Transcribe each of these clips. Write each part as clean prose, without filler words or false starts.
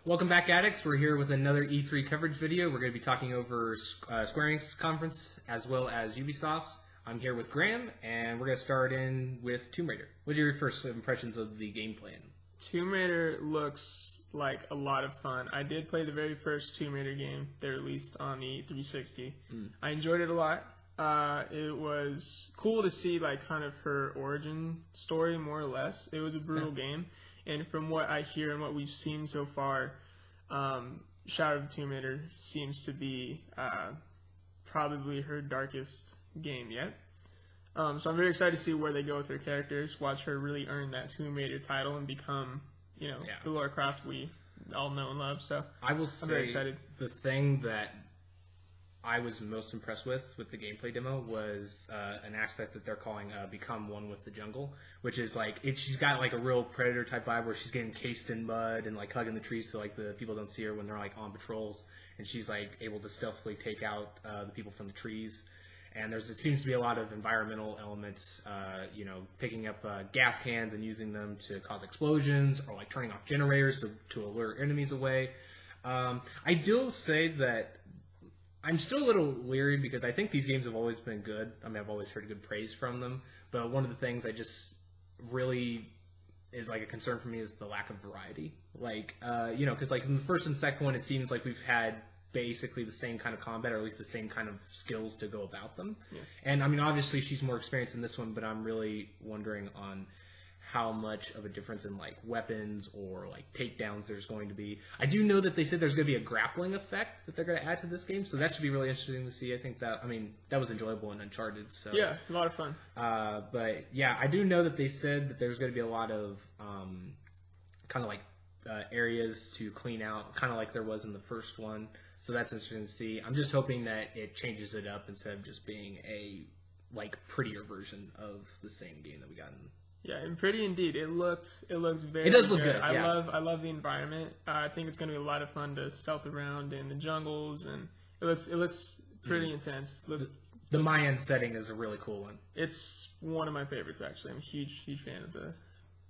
Welcome back, Addicts. We're here with another E3 coverage video. We're going to be talking over Square Enix conference as well as Ubisoft's. I'm here with Graham, and we're going to start in with Tomb Raider. What are your first impressions of the gameplay? Tomb Raider looks like a lot of fun. I did play the very first Tomb Raider game they released on the 360. I enjoyed it a lot. It was cool to see like kind of her origin story, more or less. It was a brutal game. And from what I hear and what we've seen so far, Shadow of the Tomb Raider seems to be probably her darkest game yet. So I'm very excited to see where they go with her characters, watch her really earn that Tomb Raider title and become, the Lara Croft we all know and love. So I will say, I'm very excited. The thing that I was most impressed with the gameplay demo was an aspect that they're calling become one with the jungle, which is like she's got like a real predator type vibe where she's getting cased in mud and like hugging the trees so like the people don't see her when they're like on patrols, and she's like able to stealthily take out the people from the trees. And it seems to be a lot of environmental elements, picking up gas cans and using them to cause explosions, or like turning off generators to alert enemies away. I do say that I'm still a little leery because I think these games have always been good. I mean, I've always heard good praise from them. But one of the things I just really is like a concern for me is the lack of variety. Like, because like in the first and second one, it seems like we've had basically the same kind of combat, or at least the same kind of skills to go about them. Yeah. And I mean, obviously she's more experienced in this one, but I'm really wondering on how much of a difference in like weapons or like takedowns there's going to be. I do know that they said there's going to be a grappling effect that they're going to add to this game, so that should be really interesting to see. I think that was enjoyable in Uncharted. So yeah, a lot of fun. But yeah, I do know that they said that there's going to be a lot of kind of like areas to clean out, kind of like there was in the first one. So that's interesting to see. I'm just hoping that it changes it up instead of just being a like prettier version of the same game that we got in. Yeah, and pretty indeed. It looks very. It does look good. good. I love the environment. I think it's going to be a lot of fun to stealth around in the jungles, and it looks pretty intense. The Mayan setting is a really cool one. It's one of my favorites actually. I'm a huge fan of the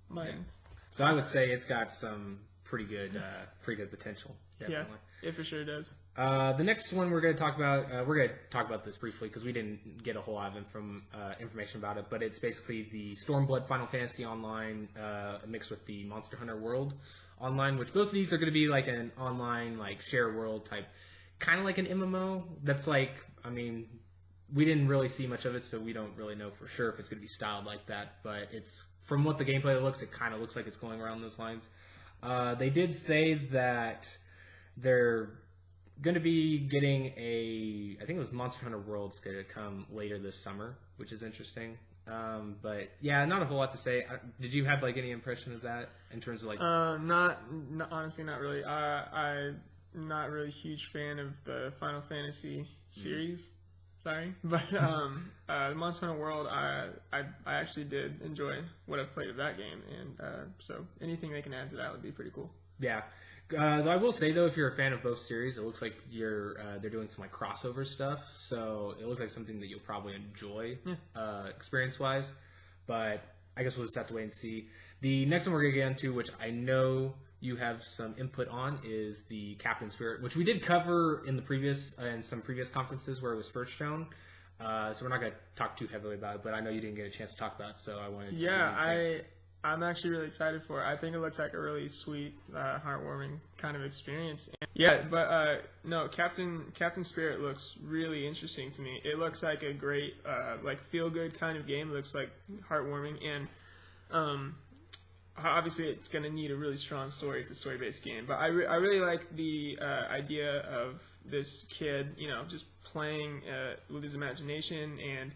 Mayans. Yeah. So I would say it's got some pretty good potential. Definitely. Yeah, it for sure does. The next one we're going to talk about this briefly because we didn't get a whole lot of information about it, but it's basically the Stormblood Final Fantasy Online mixed with the Monster Hunter World Online, which both of these are going to be like an online like share world type, kind of like an MMO. That's like, I mean, we didn't really see much of it, so we don't really know for sure if it's going to be styled like that, but it's from what the gameplay looks, it kind of looks like it's going around those lines. They did say that they're going to be getting I think it was Monster Hunter World's going to come later this summer, which is interesting. But yeah, not a whole lot to say. Did you have like any impression of that in terms of like? Honestly, not really. I'm not really a huge fan of the Final Fantasy series. Sorry, but Monster Hunter World, I actually did enjoy what I've played of that game, and so anything they can add to that would be pretty cool. Yeah. I will say though, if you're a fan of both series, it looks like they're doing some like crossover stuff, so it looks like something that you'll probably enjoy experience wise. But I guess we'll just have to wait and see. The next one we're gonna get into, which I know you have some input on, is the Captain Spirit, which we did cover in some previous conferences where it was first shown. So we're not gonna talk too heavily about it, but I know you didn't get a chance to talk about it, so I wanted to. Yeah, I'm actually really excited for it. I think it looks like a really sweet, heartwarming kind of experience. Yeah, but no, Captain Spirit looks really interesting to me. It looks like a great, like feel-good kind of game. It looks like heartwarming, and obviously it's going to need a really strong story. It's a story-based game, but I really like the idea of this kid, just playing with his imagination, and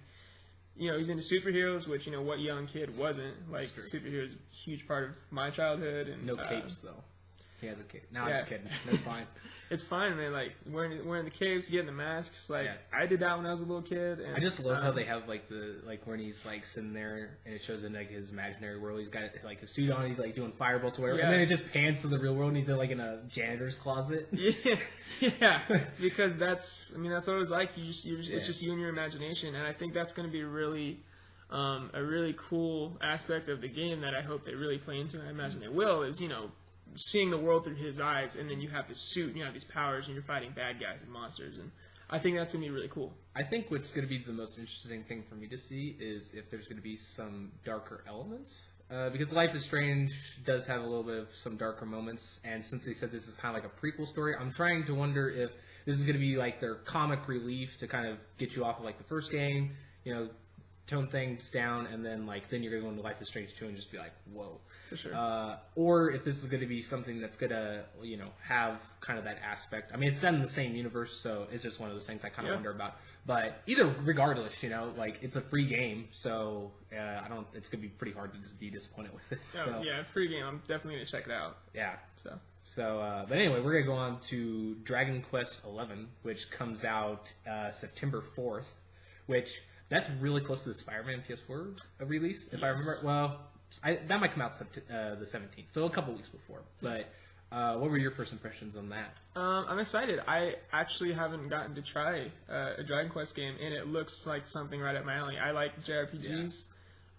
he's into superheroes, which what young kid wasn't? Like superheroes, a huge part of my childhood. And no capes though. He has a cape. No, I'm just kidding. That's fine. It's fine, man. Like wearing the capes, getting the masks. Like I did that when I was a little kid. And, I just love how they have like when he's like sitting there and it shows in like his imaginary world. He's got like a suit on. He's like doing firebolts or whatever, and then it just pans to the real world and he's like in a janitor's closet. Yeah. Because that's what it was like. It's just you and your imagination, and I think that's going to be a really cool aspect of the game that I hope they really play into, and I imagine they will. Is seeing the world through his eyes, and then you have this suit, and you have these powers, and you're fighting bad guys and monsters, and I think that's going to be really cool. I think what's going to be the most interesting thing for me to see is if there's going to be some darker elements. Because Life is Strange does have a little bit of some darker moments, and since they said this is kind of like a prequel story, I'm trying to wonder if this is going to be like their comic relief to kind of get you off of like the first game, you know, tone things down, and then you're going to go into Life is Strange 2 and just be like, whoa. For sure. Or if this is going to be something that's going to, you know, have kind of that aspect. I mean, it's set in the same universe, so it's just one of those things I kind of wonder about. But regardless, you know, like, it's a free game, so it's going to be pretty hard to just be disappointed with it. Oh, yeah, free game. I'm definitely going to check it out. Yeah. So, but anyway, we're going to go on to Dragon Quest XI, which comes out September 4th, which that's really close to the Spider-Man PS4 release, if I remember. Well, that might come out the 17th, so a couple weeks before. But what were your first impressions on that? I'm excited. I actually haven't gotten to try a Dragon Quest game, and it looks like something right up my alley. I like JRPGs,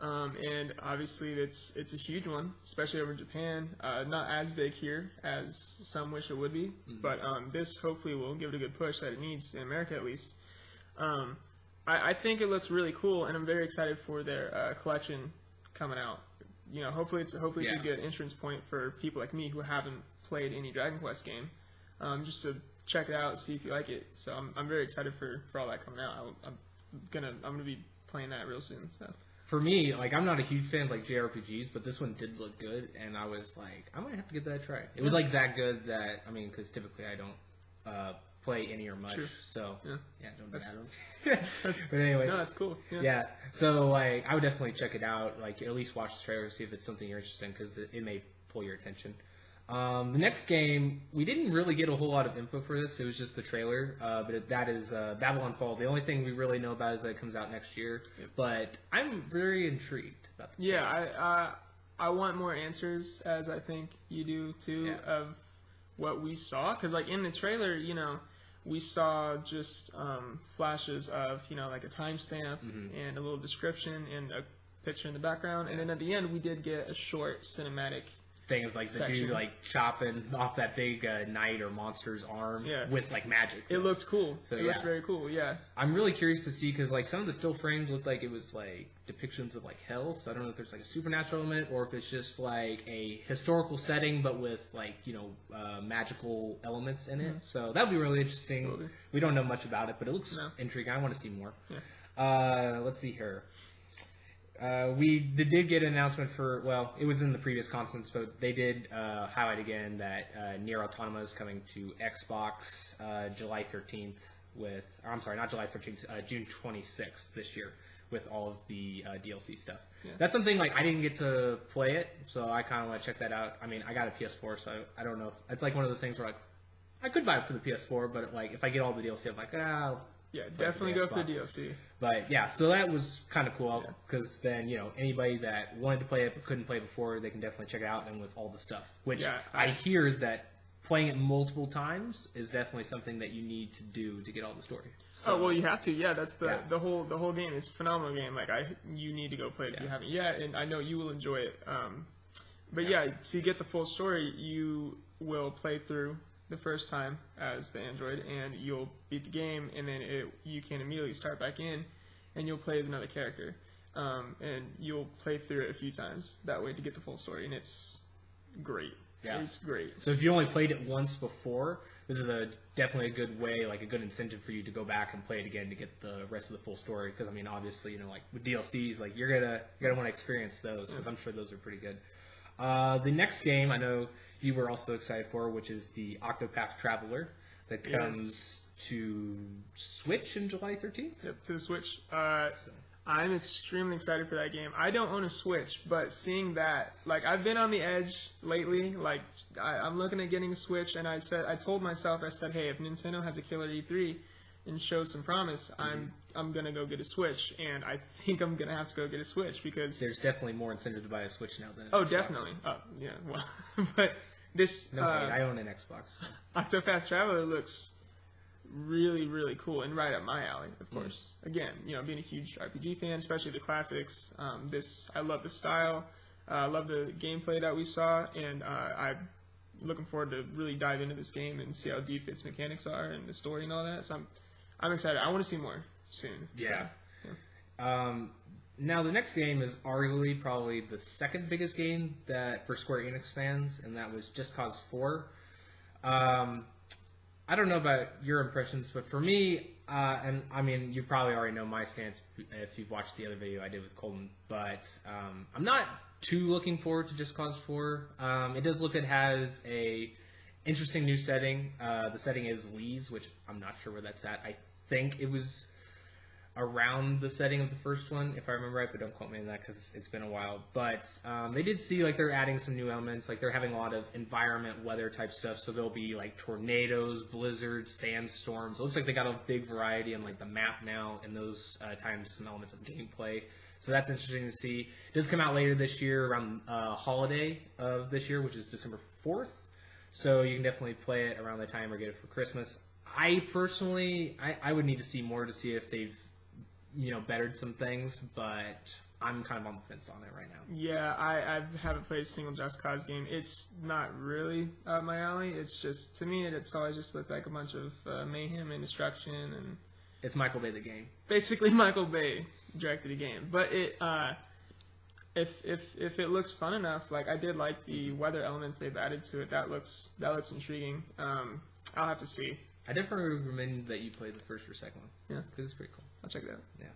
and obviously it's a huge one, especially over in Japan. Not as big here as some wish it would be, but this hopefully will give it a good push that it needs in America at least. I think it looks really cool, and I'm very excited for their collection coming out. You know, hopefully it's a good entrance point for people like me who haven't played any Dragon Quest game, just to check it out, see if you like it. So I'm very excited for all that coming out. I'm gonna be playing that real soon. So for me, like, I'm not a huge fan of like JRPGs, but this one did look good, and I was like, I might have to give that a try. It was like that good that because typically I don't play any or much, so don't matter. But anyway, no, that's cool. Yeah, so like I would definitely check it out. Like, at least watch the trailer, see if it's something you're interested in, because it may pull your attention. The next game, we didn't really get a whole lot of info for this. It was just the trailer, but that is Babylon Fall. The only thing we really know about is that it comes out next year. But I'm very intrigued about this. Yeah, I want more answers, as I think you do too, of what we saw. Because like in the trailer, you know, we saw just flashes of, you know, like a timestamp and a little description and a picture in the background, and then at the end we did get a short cinematic thing of like the dude like chopping off that big knight or monster's arm with like magic. It looked cool. So it looked very cool. Yeah, I'm really curious to see, because like some of the still frames looked like it was like depictions of like hell. So I don't know if there's like a supernatural element or if it's just like a historical setting but with like, you know, magical elements in it. So that would be really interesting. Totally. We don't know much about it, but it looks intriguing. I want to see more. Let's see here. We did get an announcement for, well, it was in the previous conference, but they did highlight again that Nier Automata is coming to Xbox July 13th with, or I'm sorry, not July 13th, June 26th this year with all of the DLC stuff. That's something like I didn't get to play it, so I kind of want to check that out. I mean, I got a PS4, so I don't know. It's like one of those things where like I could buy it for the PS4, but like if I get all the DLC, I'm like, yeah, definitely go for the DLC. But yeah, so that was kind of cool, because then, you know, anybody that wanted to play it but couldn't play before, they can definitely check it out, and with all the stuff. Which I hear that playing it multiple times is definitely something that you need to do to get all the story. So, well, you have to. Yeah, that's the whole game. It's a phenomenal game. Like you need to go play it if you haven't yet, and I know you will enjoy it. But to get the full story, you will play through the first time as the android, and you'll beat the game, and then you can immediately start back in, and you'll play as another character, and you'll play through it a few times that way to get the full story, and it's great. It's great. So if you only played it once before, this is definitely a good way, like a good incentive for you to go back and play it again to get the rest of the full story. Because I mean, obviously, you know, like with DLCs, like you're gonna want to experience those, because I'm sure those are pretty good. The next game I know you were also excited for, which is the Octopath Traveler that comes to Switch in July 13th. Yep, to the Switch. I'm extremely excited for that game. I don't own a Switch, but seeing that, like, I've been on the edge lately. Like, I'm looking at getting a Switch, and I told myself, hey, if Nintendo has a killer E3 and shows some promise, I'm gonna go get a Switch, and I think I'm gonna have to go get a Switch because there's definitely more incentive to buy a Switch now than Xbox. Definitely. Yeah, well, but this I own an Xbox. So. Octopath Traveler looks really, really cool and right up my alley, of course. Again, you know, being a huge RPG fan, especially the classics. I love the style. I love the gameplay that we saw, and looking forward to really dive into this game and see how deep its mechanics are and the story and all that. So I'm excited. I want to see more soon. Yeah. So, yeah. Now the next game is arguably probably the second biggest game that for Square Enix fans, and that was Just Cause 4. I don't know about your impressions, but for me, and I mean, you probably already know my stance if you've watched the other video I did with Colton, but I'm not too looking forward to Just Cause 4. It does look it has a interesting new setting. The setting is Lee's, which I'm not sure where that's at. I think it was around the setting of the first one, if I remember right, but don't quote me on that because it's been a while. But they did see like they're adding some new elements, like they're having a lot of environment weather type stuff. So there'll be like tornadoes, blizzards, sandstorms. It looks like they got a big variety on like the map now, and those times some elements of gameplay. So that's interesting to see. It does come out later this year, around holiday of this year, which is December 4th. So you can definitely play it around the time or get it for Christmas. I personally, I would need to see more to see if they've bettered some things, but I'm kind of on the fence on it right now. Yeah, I haven't played a single Just Cause game. It's not really up my alley. It's just, to me, it's always just looked like a bunch of mayhem and destruction, and it's Michael Bay the game. Basically, Michael Bay directed a game, but it if it looks fun enough, like I did like the weather elements they've added to it. That looks intriguing. I'll have to see. I definitely recommend that you play the first or second one. Yeah, because it's pretty cool. I'll check it out. Yeah.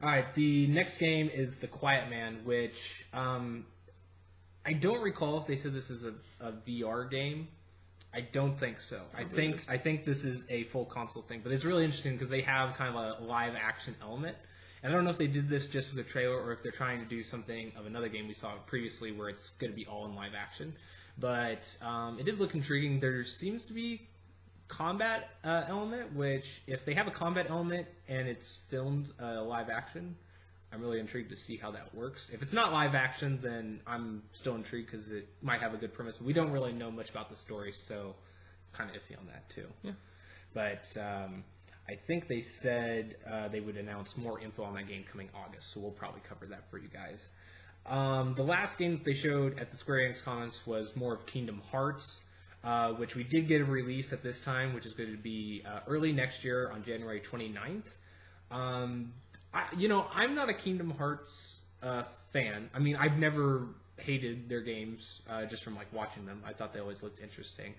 All right. The next game is The Quiet Man, which I don't recall if they said this is a VR game. I don't think so. I think this is a full console thing, but it's really interesting because they have kind of a live action element. And I don't know if they did this just for the trailer or if they're trying to do something of another game we saw previously where it's going to be all in live action. But it did look intriguing. There seems to be combat element, which if they have a combat element and it's filmed live action, I'm really intrigued to see how that works. If it's not live action, then I'm still intrigued because it might have a good premise. But we don't really know much about the story, so kind of iffy on that too. Yeah. But I think they said they would announce more info on that game coming August, so we'll probably cover that for you guys. The last game that they showed at the Square Enix Conference was more of Kingdom Hearts, which we did get a release at this time, which is going to be early next year on January 29th. I'm not a Kingdom Hearts fan. I mean, I've never hated their games just from like watching them. I thought they always looked interesting.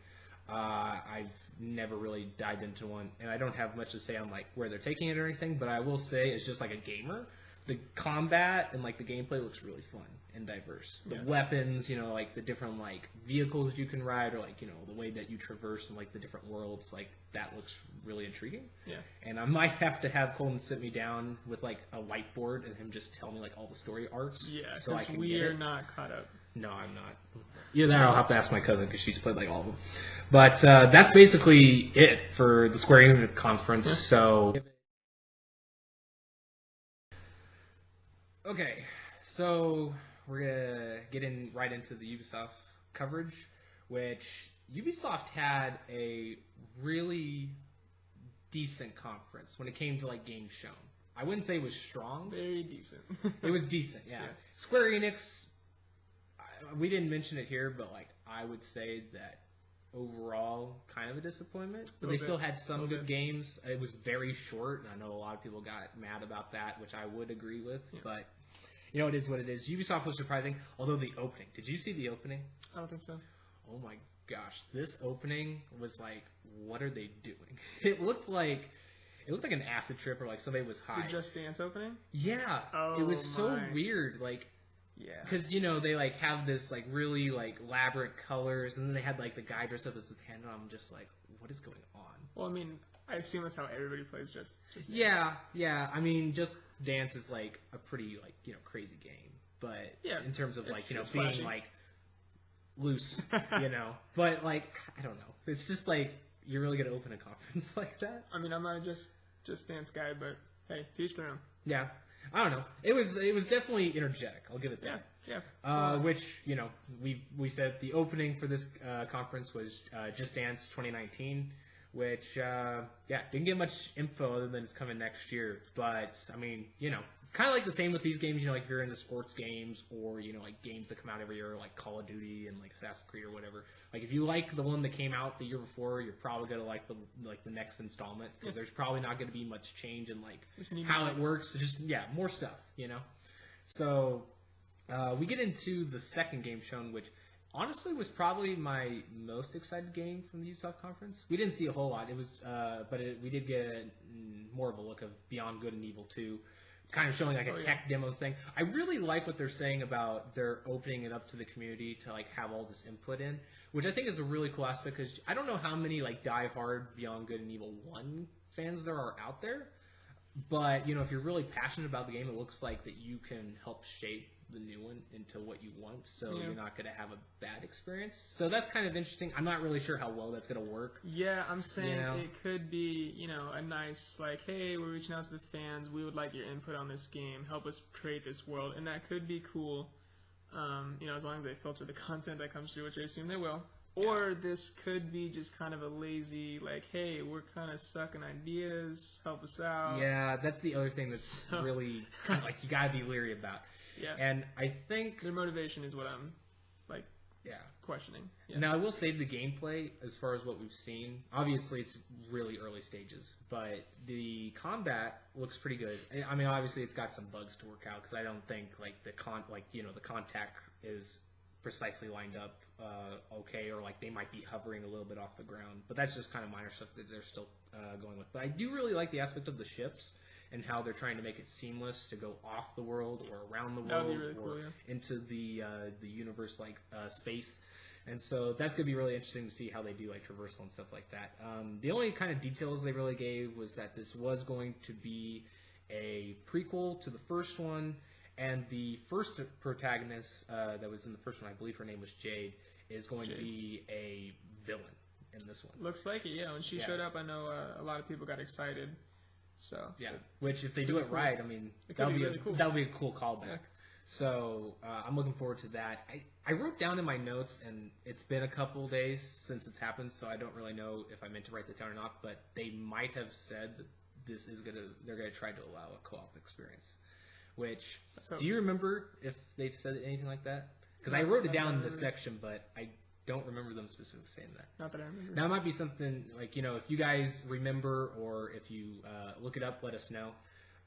I've never really dived into one, and I don't have much to say on like where they're taking it or anything. But I will say, it's just like a gamer, the combat and like the gameplay looks really fun and diverse. The weapons, like the different like vehicles you can ride, or like the way that you traverse in like the different worlds, like that looks really intriguing. Yeah. And I might have to have Colton sit me down with like a whiteboard and him just tell me like all the story arcs. Yeah, so I can we get are it. not caught up. No, I'm not. Either that or I'll have to ask my cousin because she's played like all of them. But that's basically it for the Square Enix conference. Yeah. So, okay, so we're gonna get right into the Ubisoft coverage, which Ubisoft had a really decent conference when it came to like games shown. I wouldn't say it was strong. Very decent. It was decent, yeah. Square Enix, we didn't mention it here, but like I would say that overall kind of a disappointment. But they still had some good games. It was very short, and I know a lot of people got mad about that, which I would agree with. Yeah. But it is what it is. Ubisoft was surprising, although the opening. Did you see the opening? I don't think so. Oh my gosh, this opening was like, what are they doing? It looked like an acid trip, or like somebody was high. The Just Dance opening? Yeah. It was so weird. Like, yeah. Because, they like have this like really like elaborate colors, and then they had like the guy dressed up as the panda. I'm just like, what is going on? Well, I mean, I assume that's how everybody plays Just Dance. Yeah. I mean, Just Dance is like a pretty like, crazy game. But in terms of like, being flashy. Like loose, But like, I don't know. It's just like, you're really going to open a conference like that? I mean, I'm not a Just Dance guy, but hey, teach their own. Yeah. I don't know. It was definitely energetic. I'll give it that. Yeah. Which we said the opening for this conference was Just Dance 2019, which didn't get much info other than it's coming next year. But I mean, kind of like the same with these games, like if you're into sports games or, like games that come out every year, like Call of Duty and like Assassin's Creed or whatever. Like if you like the one that came out the year before, you're probably going to like the next installment because there's probably not going to be much change in like how it works. Just, more stuff, So we get into the second game shown, which honestly was probably my most excited game from the Ubisoft conference. We didn't see a whole lot. It was, we did get more of a look of Beyond Good and Evil 2. Kind of showing like a tech demo thing. I really like what they're saying about they're opening it up to the community to like have all this input in, which I think is a really cool aspect because I don't know how many like diehard Beyond Good and Evil 1 fans there are out there, but if you're really passionate about the game, it looks like that you can help shape the new one into what you want, so you're not going to have a bad experience. So that's kind of interesting. I'm not really sure how well that's going to work. Yeah, I'm saying it could be, a nice, like, hey, we're reaching out to the fans. We would like your input on this game. Help us create this world. And that could be cool, as long as they filter the content that comes through, which I assume they will. Or this could be just kind of a lazy, like, hey, we're kind of stuck in ideas. Help us out. Yeah, that's the other thing that's really, like, you got to be leery about. Yeah. And I think their motivation is what I'm questioning. Yeah. Now I will say the gameplay, as far as what we've seen, obviously it's really early stages, but the combat looks pretty good. I mean, obviously it's got some bugs to work out because I don't think like the contact is precisely lined up okay, or like they might be hovering a little bit off the ground, but that's just kind of minor stuff that they're still going with. But I do really like the aspect of the ships and how they're trying to make it seamless to go off the world or around the world really cool, into the universe like space. And so that's going to be really interesting to see how they do like traversal and stuff like that. The only kind of details they really gave was that this was going to be a prequel to the first one, and the first protagonist that was in the first one, I believe her name was Jade, is going to be a villain in this one. Looks like it, yeah. When she showed up, I know a lot of people got excited. So which if they do it right, I mean, that'll be a cool callback. Yeah. So I'm looking forward to that. I wrote down in my notes, and it's been a couple days since it's happened, so I don't really know if I meant to write this down or not. But they might have said that they're gonna try to allow a co-op experience. Which do you remember if they've said anything like that? Because I wrote it down in this section, but I don't remember them specifically saying that. Not that I remember. Now, it might be something like, if you guys remember or if you look it up, let us know.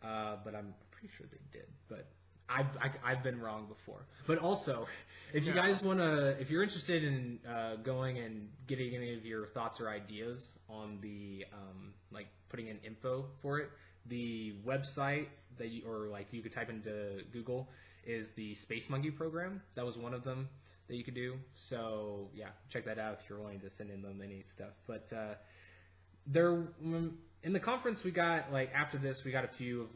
But I'm pretty sure they did. But I've been wrong before. But also, if you guys want to, if you're interested in going and getting any of your thoughts or ideas on the, like putting in info for it, the website that you could type into Google is the Space Monkey program. That was one of them that you could do. So check that out if you're willing to send in them any stuff. But there in the conference we got after this we got a few of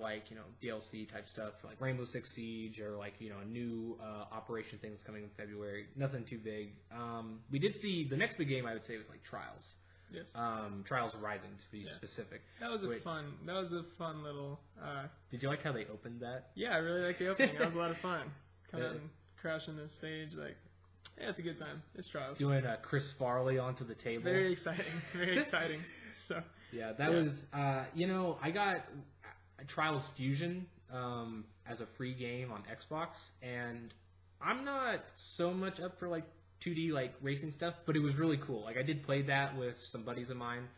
DLC type stuff like Rainbow Six Siege or a new Operation thing that's coming in February. Nothing too big. We did see the next big game I would say was Trials. Yes. Trials Rising to be specific. That was a fun little. Did you like how they opened that? Yeah, I really like the opening. That was a lot of fun. Come out and crash on the stage it's a good time. It's Trials. Doing Chris Farley onto the table. Very exciting. Very exciting. So. Yeah, that was. I got Trials Fusion as a free game on Xbox, and I'm not so much up for 2D racing stuff, but it was really cool. I did play that with some buddies of mine,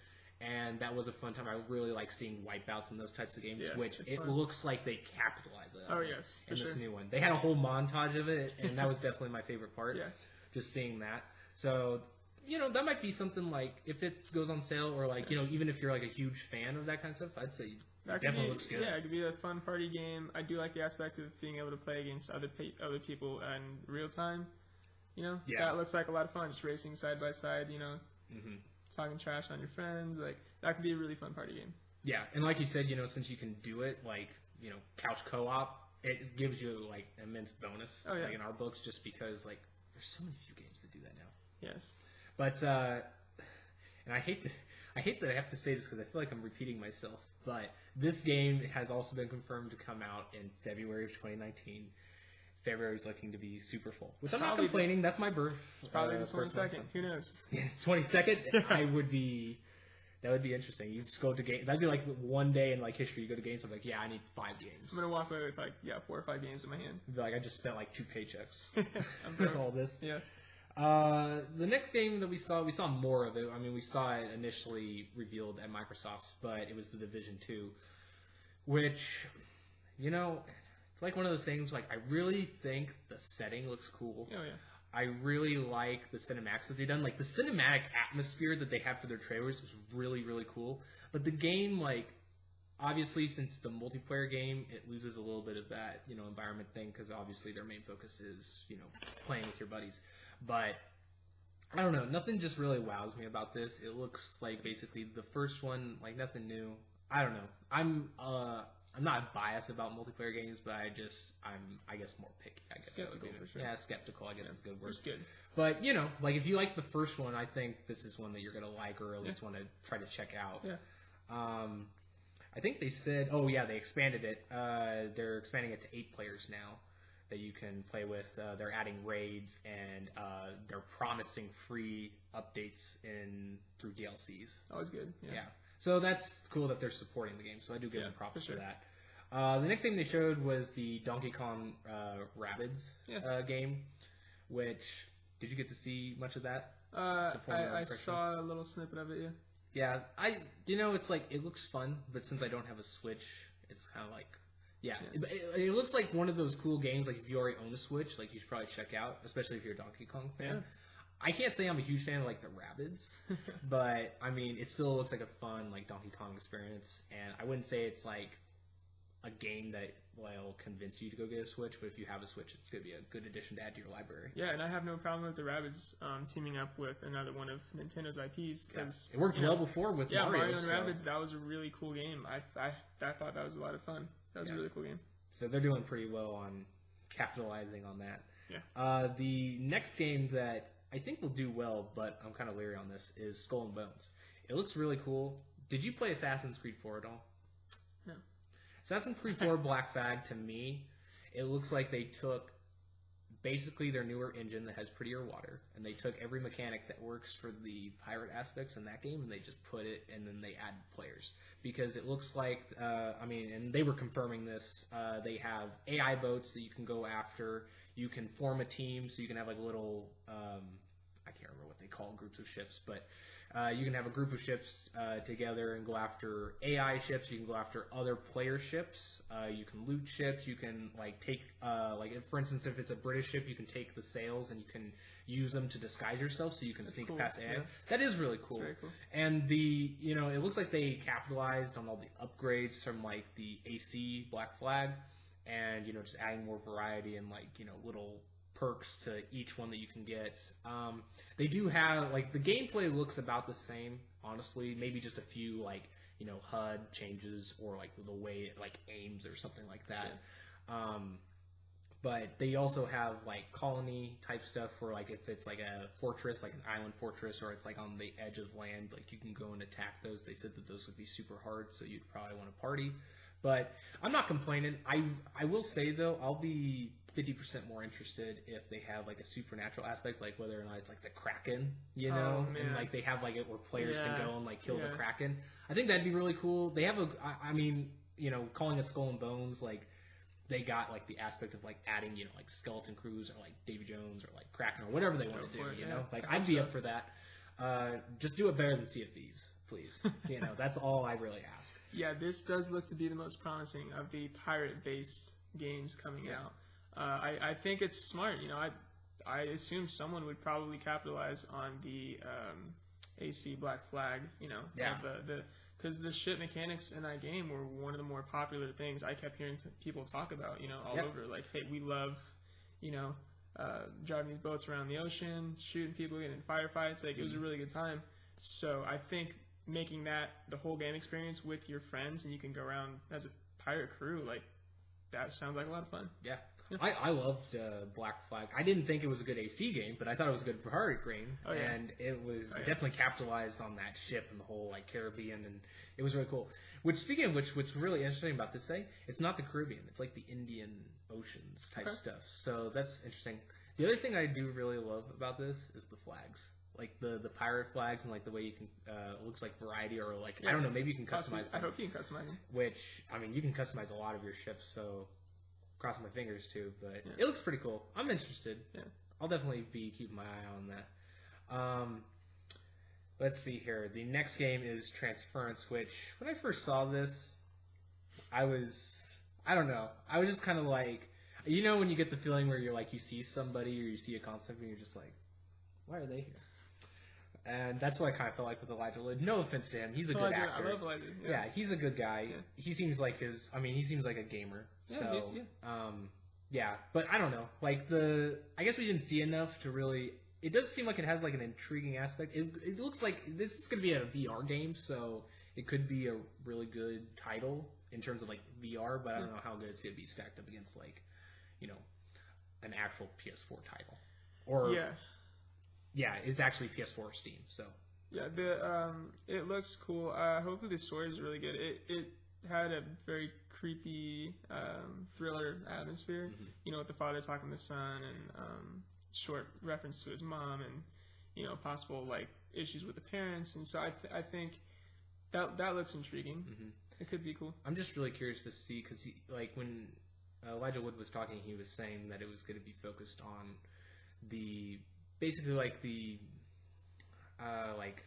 and that was a fun time. I really like seeing wipeouts in those types of games, which it looks like they capitalize on. Oh yes, in this new one. They had a whole montage of it, and that was definitely my favorite part. Yeah, just seeing that. So that might be something if it goes on sale, or even if you're a huge fan of that kind of stuff, I'd say that definitely looks good. Yeah, it could be a fun party game. I do like the aspect of being able to play against other people in real time. That looks like a lot of fun. Just racing side by side, talking trash on your friends. That could be a really fun party game. Yeah, and like you said, since you can do it, couch co-op, it gives you, an immense bonus, in our books, just because, there's so many few games that do that now. Yes. But, and I hate that I have to say this because I feel like I'm repeating myself, but this game has also been confirmed to come out in February of 2019. February is looking to be super full, which I'm not complaining. That's my birth. It's probably the 22nd. Who knows? 22nd. I would be That would be interesting. You just go to game. That'd be like one day in like history. You go to GameStop, like, yeah, I need 5 games. I'm gonna walk away with like 4 or 5 games in my hand. You'd be like, I just spent like 2 paychecks I'm with all this. Yeah. The next game that we saw more of it. I mean, we saw it initially revealed at Microsoft's, but it was The Division 2, which, you know, it's like one of those things. Like, I really think the setting looks cool. Oh yeah. I really like the cinematics that they've done. Like, the cinematic atmosphere that they have for their trailers is really, really cool. But the game, like, obviously, since it's a multiplayer game, it loses a little bit of that, you know, environment thing, because obviously their main focus is, you know, playing with your buddies. But, I don't know, nothing just really wows me about this. It looks like basically the first one, like, nothing new. I don't know. I'm not biased about multiplayer games, but I'm I guess more picky. I guess Skeptical, for sure. Yeah, skeptical. I guess is a good word. It's good. But you know, like if you like the first one, I think this is one that you're gonna like, or at least want to try to check out. Yeah. I think they said, oh yeah, they expanded it. They're expanding it to 8 players now that you can play with. They're adding raids, and they're promising free updates through DLCs. Always good. Yeah. So that's cool that they're supporting the game. So I do give them props for sure. that. The next game they showed was the Donkey Kong Rabbids game, which, did you get to see much of that? I saw a little snippet of it, Yeah, it's like, it looks fun, but since I don't have a Switch, it's kind of like, It looks like one of those cool games, like if you already own a Switch, like you should probably check out, especially if you're a Donkey Kong fan. Yeah. I can't say I'm a huge fan of like the Rabbids, but I mean, it still looks like a fun like Donkey Kong experience, and I wouldn't say it's like a game that will convince you to go get a Switch, but if you have a Switch, it's going to be a good addition to add to your library. Yeah, and I have no problem with the Rabbids teaming up with another one of Nintendo's IPs, because it worked well before with Mario and Rabbids. That was a really cool game. I thought that was a lot of fun. That was a really cool game. So they're doing pretty well on capitalizing on that. Yeah. The next game that I think will do well, but I'm kind of leery on this, is Skull and Bones. It looks really cool. Did you play Assassin's Creed 4 at all? No. Assassin's Creed 4 Black Flag, to me, it looks like they took basically their newer engine that has prettier water, and they took every mechanic that works for the pirate aspects in that game, and they just put it, and then they add players. Because it looks like, and they were confirming this, they have AI boats that you can go after. You can form a team, so you can have like little, I can't remember what they call groups of ships, but you can have a group of ships together and go after AI ships. You can go after other player ships. You can loot ships. You can like take, for instance, if it's a British ship, you can take the sails and you can use them to disguise yourself, so you can sneak past AI. Yeah. That is really cool. Very cool. And it looks like they capitalized on all the upgrades from like the AC Black Flag, and just adding more variety and like little perks to each one that you can get. They do have like the gameplay looks about the same, honestly. Maybe just a few like HUD changes or like the way it like aims or something like that. Yeah. But they also have like colony type stuff where like if it's like a fortress, like an island fortress, or it's like on the edge of land, like you can go and attack those. They said that those would be super hard, so you'd probably want to party. But I'm not complaining. I will say though, I'll be 50% more interested if they have like a supernatural aspect, like whether or not it's like the Kraken, and like they have like it where players can go and like kill the Kraken. I think that'd be really cool. They have calling it Skull and Bones, like they got like the aspect of like adding, like skeleton crews or like Davy Jones or like Kraken or whatever they want to do, like I'd be up for that. Just do it better than Sea of Thieves, please. That's all I really ask. Yeah, this does look to be the most promising of the pirate-based games coming out. I think it's smart. I assume someone would probably capitalize on the AC Black Flag. Because the ship mechanics in that game were one of the more popular things I kept hearing people talk about. All over. Like, hey, we love, driving these boats around the ocean, shooting people, getting in firefights. Like, it was a really good time. So I think making that the whole game experience with your friends, and you can go around as a pirate crew, like that sounds like a lot of fun. Yeah. I loved Black Flag. I didn't think it was a good AC game, but I thought it was a good pirate game, and it was definitely capitalized on that ship and the whole like Caribbean, and it was really cool. Which, speaking of which, what's really interesting about this thing, it's not the Caribbean; it's like the Indian Oceans type stuff. So that's interesting. The other thing I do really love about this is the flags. like the pirate flags and like the way you can it looks like variety or like I don't know, maybe you can customize them. I hope you can customize them. Which I mean, you can customize a lot of your ships, so crossing my fingers too. But it looks pretty cool. I'm interested. Yeah, I'll definitely be keeping my eye on that. Let's see here. The next game is Transference, which when I first saw this, I don't know. I was just kind of like, you know, when you get the feeling where you're like, you see somebody or you see a concept and you're just like, why are they here? And that's what I kind of felt like with Elijah Wood. No offense to him. He's a good actor. I love Elijah. Yeah, he's a good guy. Yeah. He seems like he seems like a gamer. Yeah, so, yeah, but I don't know. Like I guess we didn't see enough to really. It does seem like it has like an intriguing aspect. It looks like this is going to be a VR game, so it could be a really good title in terms of like VR. But I don't know how good it's going to be stacked up against like, you know, an actual PS4 title. Or yeah, it's actually PS4 or Steam. So yeah, it looks cool. Hopefully the story is really good. It had a very creepy thriller atmosphere. Mm-hmm. You know, with the father talking to the son and short reference to his mom and, you know, possible like issues with the parents. And so I think that looks intriguing. Mm-hmm. It could be cool. I'm just really curious to see because like when Elijah Wood was talking, he was saying that it was going to be focused on basically like the like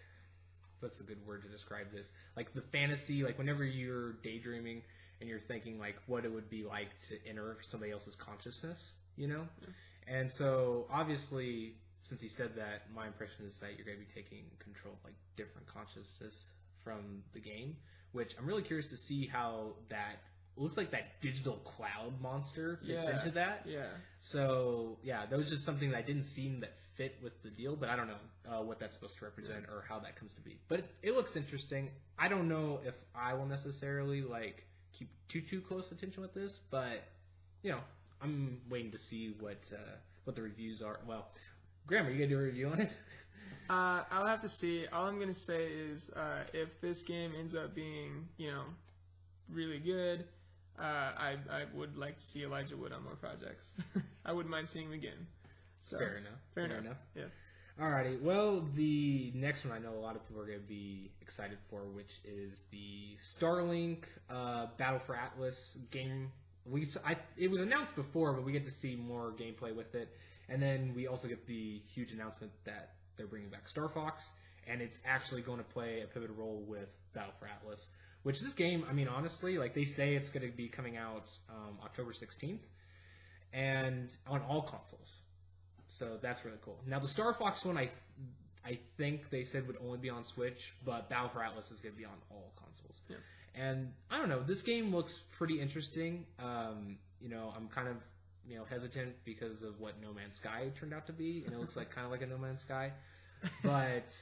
what's a good word to describe this? Like the fantasy, like whenever you're daydreaming and you're thinking like what it would be like to enter somebody else's consciousness, you know? Yeah. And so obviously, since he said that, my impression is that you're going to be taking control of like different consciousness from the game, which I'm really curious to see how that looks like that digital cloud monster fits into that. Yeah. So yeah, that was just something that didn't seem that fit with the deal, but I don't know what that's supposed to represent or how that comes to be. But it looks interesting. I don't know if I will necessarily like keep too close attention with this, but you know, I'm waiting to see what the reviews are. Well, Graham, are you gonna do a review on it? I'll have to see. All I'm gonna say is if this game ends up being, you know, really good, I would like to see Elijah Wood on more projects. I wouldn't mind seeing him again. So, Fair enough. Fair enough. Yeah. Alrighty. Well, the next one I know a lot of people are going to be excited for, which is the Starlink Battle for Atlas game. It was announced before, but we get to see more gameplay with it, and then we also get the huge announcement that they're bringing back Star Fox, and it's actually going to play a pivotal role with Battle for Atlas. Which this game, I mean, honestly, like they say it's going to be coming out October 16th, and on all consoles. So that's really cool. Now the Star Fox one, I think they said would only be on Switch, but Battle for Atlas is going to be on all consoles. Yeah. And I don't know, this game looks pretty interesting. You know, I'm kind of hesitant because of what No Man's Sky turned out to be, and it looks like kind of like a No Man's Sky. But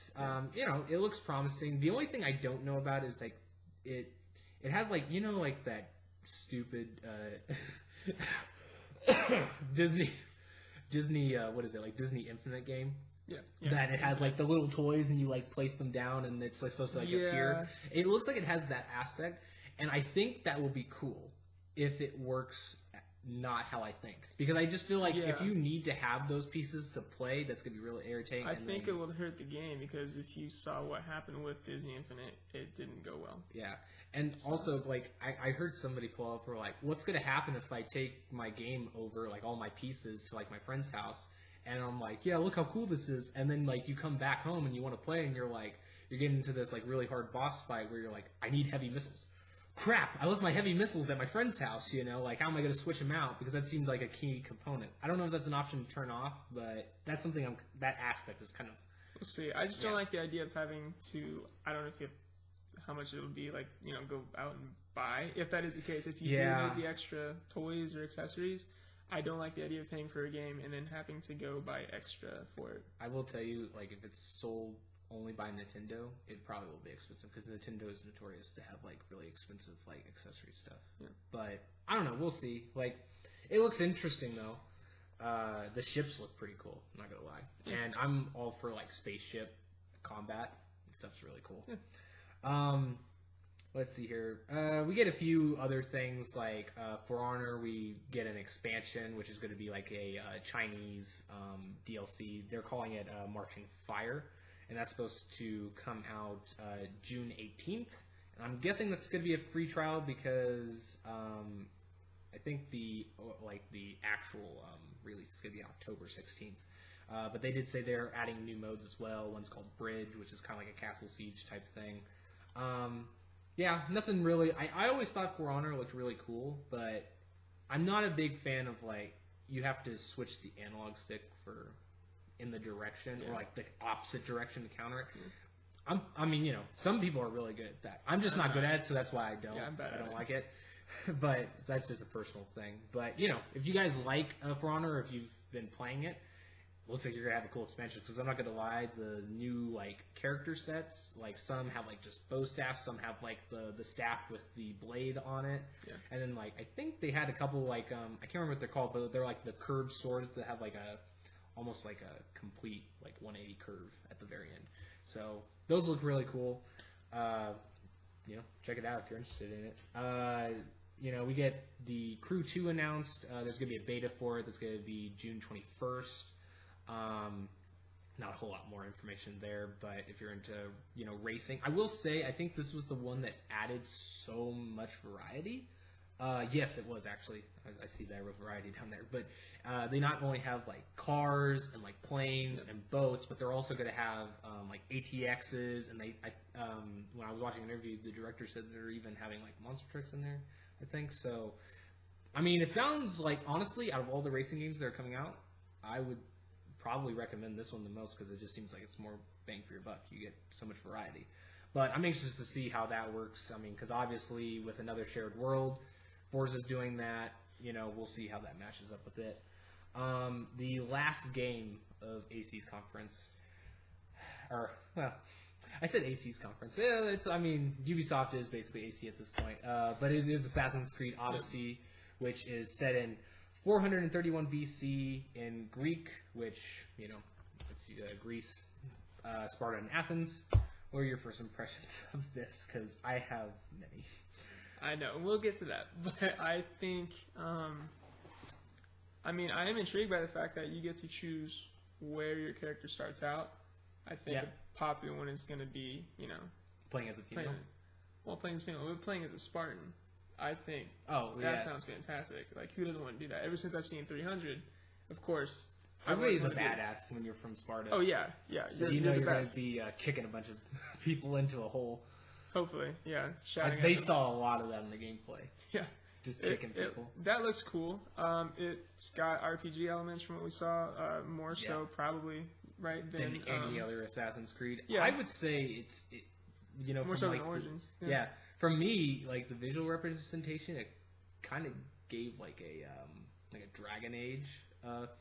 you know, it looks promising. The only thing I don't know about is like it has like like that stupid Disney what is it, like Disney Infinite game? Yeah. That it has like the little toys and you like place them down and it's like supposed to like appear. It looks like it has that aspect, and I think that will be cool if it works not how I think. Because I just feel like if you need to have those pieces to play, that's going to be really irritating. I think it would hurt the game because if you saw what happened with Disney Infinite, it didn't go well. Yeah. And also, like, I heard somebody pull up, or like, what's going to happen if I take my game over, like, all my pieces to, like, my friend's house? And I'm like, yeah, look how cool this is. And then, like, you come back home and you want to play and you're like, you're getting into this, like, really hard boss fight where you're like, I need heavy missiles. Crap, I left my heavy missiles at my friend's house, like, how am I going to switch them out? Because that seems like a key component. I don't know if that's an option to turn off, but that's something that aspect is kind of... We'll see. I just don't like the idea of having to, I don't know how much it would be, like, go out and buy, if that is the case. If you do need the extra toys or accessories, I don't like the idea of paying for a game and then having to go buy extra for it. I will tell you, like, if it's sold only by Nintendo, it probably will be expensive because Nintendo is notorious to have like really expensive like accessory stuff. Yeah. But I don't know, we'll see. Like, it looks interesting though. The ships look pretty cool, I'm not gonna lie. Yeah. And I'm all for like spaceship combat. Stuff's really cool. Yeah. Let's see here. We get a few other things like For Honor. We get an expansion, which is going to be like a Chinese DLC. They're calling it Marching Fire. and that's supposed to come out June 18th. And I'm guessing that's going to be a free trial because I think the actual release is going to be October 16th. But they did say they're adding new modes as well. One's called Bridge, which is kind of like a Castle Siege type thing. Yeah, nothing really. I always thought For Honor looked really cool, but I'm not a big fan of you have to switch the analog stick in the direction or the opposite direction to counter it. I mean, some people are really good at that. I'm just not good at it, so that's why I don't. Yeah, I don't like it. But that's just a personal thing. But if you guys like For Honor, or if you've been playing it, looks like you're gonna have a cool expansion. Because I'm not gonna lie, the new character sets, some have just bow staff, some have the staff with the blade on it, and then I think they had a couple I can't remember what they're called, but they're the curved swords that have almost a complete 180 curve at the very end. So those look really cool. Check it out if you're interested in it. We get the Crew 2 announced. There's going to be a beta for it. That's going to be June 21st. Not a whole lot more information there, but if you're into, racing, I will say, I think this was the one that added so much variety. Yes, it was actually. I see that with variety down there. But they not only have cars and planes and boats, but they're also going to have ATXs. And when I was watching an interview, the director said they're even having monster trucks in there, I think. So, I mean, it sounds honestly, out of all the racing games that are coming out, I would probably recommend this one the most because it just seems like it's more bang for your buck. You get so much variety. But I'm anxious to see how that works. I mean, because obviously with another shared world, Forza's doing that. We'll see how that matches up with it. The last game of AC's conference, I said AC's conference. Yeah, Ubisoft is basically AC at this point. But it is Assassin's Creed Odyssey, which is set in 431 BC in Greek, which, Greece, Sparta, and Athens. What are your first impressions of this? Because I have many. I know. We'll get to that. But I think, I am intrigued by the fact that you get to choose where your character starts out. I think a popular one is going to be, playing as a female. Playing as a female. But playing as a Spartan. I think that sounds fantastic. Who doesn't want to do that? Ever since I've seen 300, of course. Everybody's a badass when you're from Sparta. Oh, yeah. So you're going to be kicking a bunch of people into a hole. Hopefully, yeah. They saw a lot of that in the gameplay. Yeah. Just kicking people. That looks cool. It's got RPG elements from what we saw, more so probably, right? Than any other Assassin's Creed. Yeah. I would say more so than Origins. Yeah. For me, the visual representation, it kind of gave a Dragon Age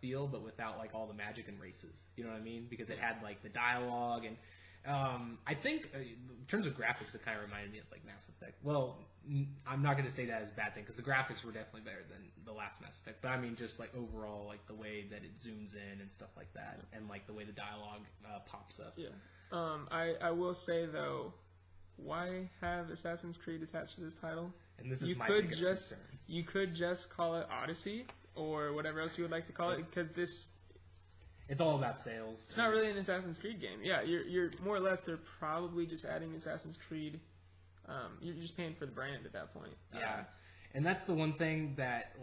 feel, but without all the magic and races. You know what I mean? Because it had the dialogue, and I think in terms of graphics, it kind of reminded me of Mass Effect. Well, I'm not going to say that as a bad thing because the graphics were definitely better than the last Mass Effect. But I mean, just overall, the way that it zooms in and stuff like that, and the way the dialogue pops up. Yeah. I will say though, why have Assassin's Creed attached to this title? And this is my biggest concern. You could just call it Odyssey or whatever else you would like to call it, because it's all about sales. It's not really an Assassin's Creed game. Yeah, you're more or less, they're probably just adding Assassin's Creed. You're just paying for the brand at that point. Yeah, and that's the one thing that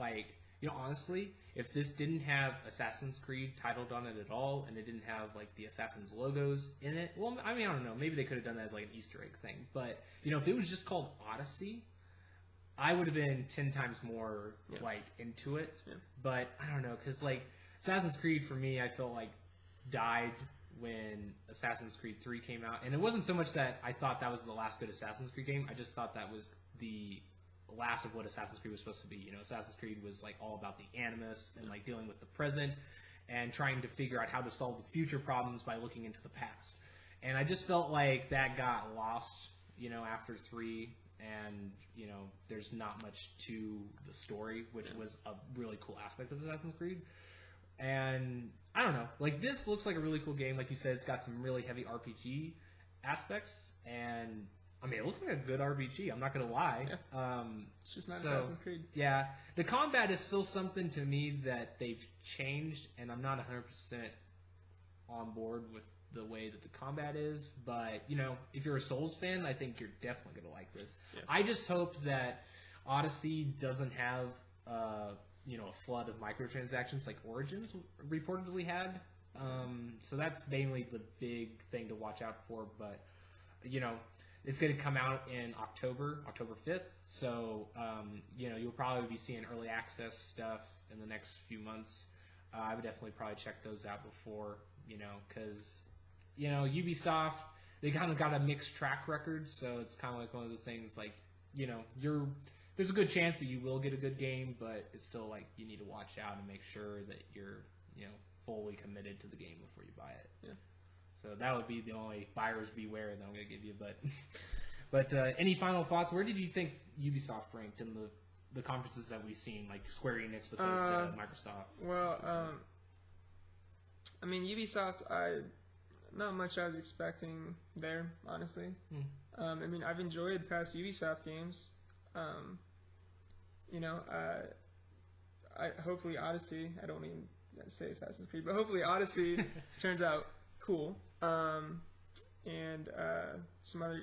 honestly, if this didn't have Assassin's Creed titled on it at all, and it didn't have the Assassin's logos in it, well, I don't know. Maybe they could have done that as an Easter egg thing. But if it was just called Odyssey, I would have been 10 times more into it. Yeah. But I don't know, because Assassin's Creed for me, I felt died when Assassin's Creed 3 came out, and it wasn't so much that I thought that was the last good Assassin's Creed game. I just thought that was the last of what Assassin's Creed was supposed to be. Assassin's Creed was all about the animus and dealing with the present and trying to figure out how to solve the future problems by looking into the past. And I just felt that got lost, after 3, and there's not much to the story, which was a really cool aspect of Assassin's Creed. And I don't know, this looks like a really cool game. Like you said, it's got some really heavy RPG aspects, and it looks like a good RPG. I'm not gonna lie. Yeah. It's just not Assassin's Creed. Yeah, the combat is still something to me that they've changed, and I'm not 100% on board with the way that the combat is. But, you know, if you're a Souls fan, I think you're definitely going to like this. Yeah. I just hope that Odyssey doesn't have, you know, a flood of microtransactions like Origins reportedly had. So that's mainly the big thing to watch out for. But, you know, it's going to come out in October 5th. So, you know, you'll probably be seeing early access stuff in the next few months. I would definitely probably check those out before, you know, because, you know, Ubisoft, they kind of got a mixed track record. So it's kind of like one of those things like, you know, there's a good chance that you will get a good game, but it's still like you need to watch out and make sure that you're, you know, fully committed to the game before you buy it. Yeah. So that would be the only buyer's beware that I'm going to give you. But any final thoughts? Where did you think Ubisoft ranked in the conferences that we've seen, like Square Enix, Bethesda, Microsoft? Well, I mean, Ubisoft, not much I was expecting there, honestly. I mean, I've enjoyed past Ubisoft games. You know, hopefully Odyssey, I don't even say Assassin's Creed, but hopefully Odyssey turns out cool. And some other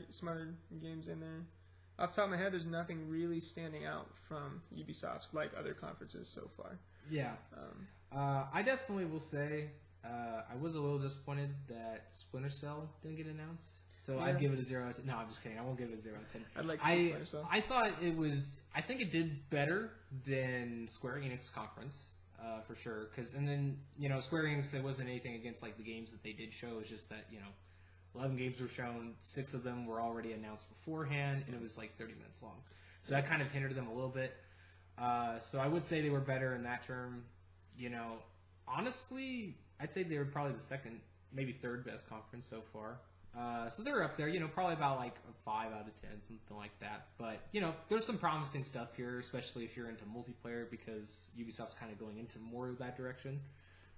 games in there. Off the top of my head, there's nothing really standing out from Ubisoft like other conferences so far. Yeah. I definitely will say I was a little disappointed that Splinter Cell didn't get announced. So Yeah. I'd give it a 0 out of 10. No, I'm just kidding. I won't give it a 0 out of 10. I'd like to see Splinter Cell. I thought I think it did better than Square Enix conference. For sure, and then, you know, Square Enix, it wasn't anything against like the games that they did show. It's just that, you know, 11 games were shown, 6 of them were already announced beforehand, and it was like 30 minutes long. So that kind of hindered them a little bit. So I would say they were better in that term. You know, honestly, I'd say they were probably the second, maybe third best conference so far. So they're up there, you know, probably about like a 5 out of 10, something like that. But, you know, there's some promising stuff here, especially if you're into multiplayer, because Ubisoft's kind of going into more of that direction.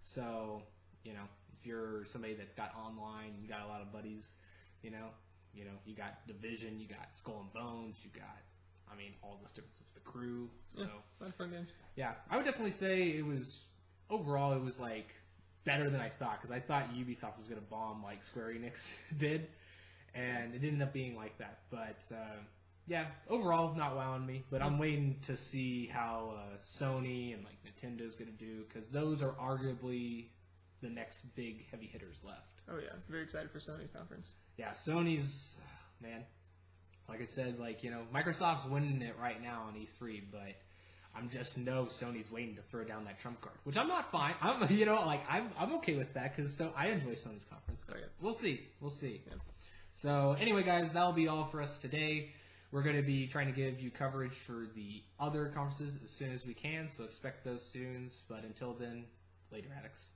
So, you know, if you're somebody that's got online, you got a lot of buddies, you know, you got Division, you got Skull and Bones, you got, I mean, all those different stuff, the crew. So, yeah, fun games. Yeah, I would definitely say overall it was like better than I thought, because I thought Ubisoft was going to bomb like Square Enix did, and it ended up being like that. But yeah, overall not wowing me. But I'm waiting to see how Sony and like Nintendo's going to do, because those are arguably the next big heavy hitters left. Oh yeah, very excited for Sony's conference. Yeah, Sony's, man, like I said, like, you know, Microsoft's winning it right now on E3, but I'm just know Sony's waiting to throw down that trump card, which I'm not fine. I'm okay with that, because I enjoy Sony's conference. But we'll see. Yeah. So anyway, guys, that'll be all for us today. We're going to be trying to give you coverage for the other conferences as soon as we can, so expect those soon. But until then, later, Addicts.